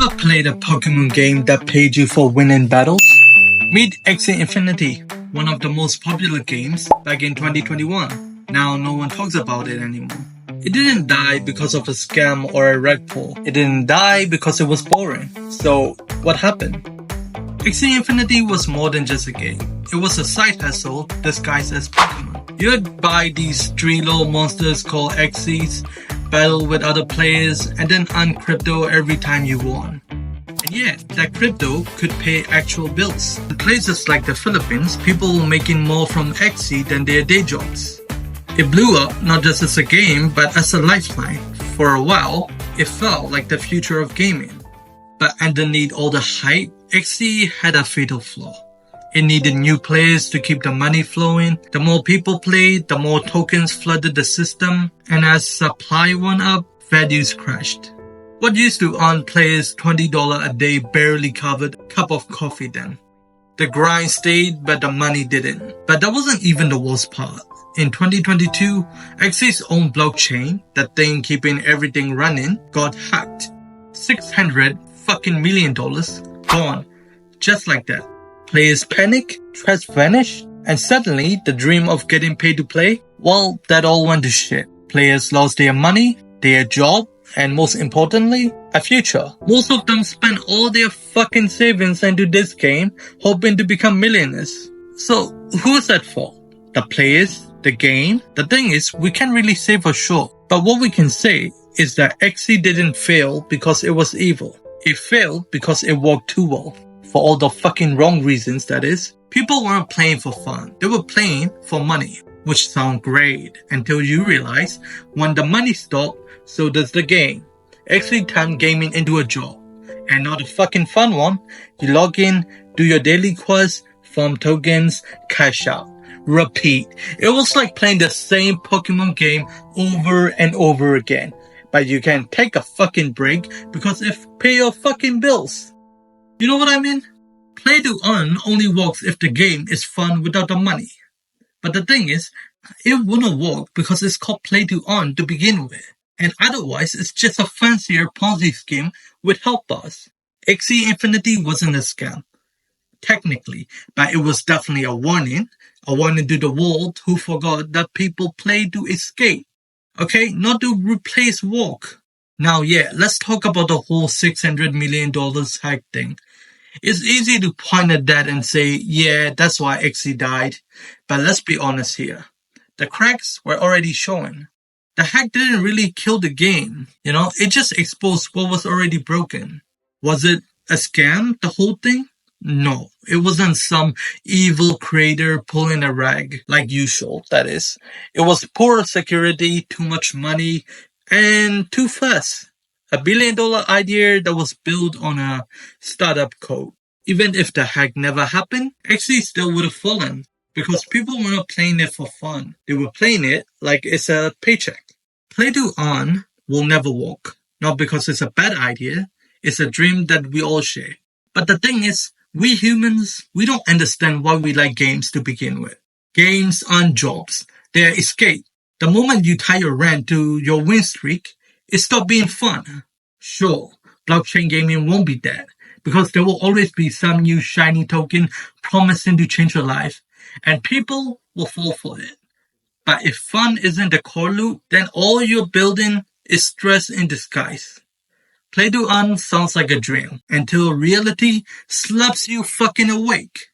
Ever played a Pokemon game that paid you for winning battles? Meet Axie Infinity, one of the most popular games back in 2021. Now no one talks about it anymore. It didn't die because of a scam or a reg pull. It didn't die because it was boring. So, what happened? Axie Infinity was more than just a game. It was a side hustle disguised as Pokemon. You'd buy these 3 little monsters called Axies, battle with other players, and then earn crypto every time you won. And yeah, that crypto could pay actual bills. In places like the Philippines, people were making more from Axie than their day jobs. It blew up not just as a game, but as a lifeline. For a while, it felt like the future of gaming. But underneath all the hype, Axie had a fatal flaw. It needed new players to keep the money flowing. The more people played, the more tokens flooded the system, and as supply went up, values crashed. What used to earn players $20 a day barely covered a cup of coffee then. The grind stayed, but the money didn't. But that wasn't even the worst part. In 2022, Axie's own blockchain, that thing keeping everything running, got hacked. $600 fucking million gone, just like that. Players panic, trust vanished, and suddenly the dream of getting paid to play, well, that all went to shit. Players lost their money, their job, and most importantly, a future. Most of them spent all their fucking savings into this game, hoping to become millionaires. So, who is that for? The players? The game? The thing is, we can't really say for sure. But what we can say is that Axie didn't fail because it was evil. It failed because it worked too well. For all the fucking wrong reasons, that is. People weren't playing for fun. They were playing for money. Which sound great until you realize when the money stopped, so does the game. Axie turned gaming into a job. And not a fucking fun one. You log in, do your daily quests, farm tokens, cash out. Repeat. It was like playing the same Pokemon game over and over again. But you can take a fucking break because it pay your fucking bills. You know what I mean? Play to earn only works if the game is fun without the money. But the thing is, it wouldn't work because it's called play to earn to begin with. And otherwise, it's just a fancier Ponzi scheme with help bars. Axie Infinity wasn't a scam. Technically, but it was definitely a warning to the world who forgot that people play to escape. Okay, not to replace work. Now yeah, let's talk about the whole $600 million hack thing. It's easy to point at that and say, yeah, that's why Axie died. But let's be honest here. The cracks were already showing. The hack didn't really kill the game. It just exposed what was already broken. Was it a scam, the whole thing? No, it wasn't some evil creator pulling a rag, like usual, that is. It was poor security, too much money, and too fast. $1 billion idea that was built on a startup code. Even if the hack never happened, Axie still would have fallen. Because people were not playing it for fun. They were playing it like it's a paycheck. Play to earn will never work. Not because it's a bad idea. It's a dream that we all share. But the thing is, we humans, we don't understand why we like games to begin with. Games aren't jobs. They're escape. The moment you tie your rent to your win streak, it stops being fun. Sure, blockchain gaming won't be that, because there will always be some new shiny token promising to change your life, and people will fall for it. But if fun isn't the core loop, then all you're building is stress in disguise. Play to earn sounds like a dream, until reality slaps you fucking awake.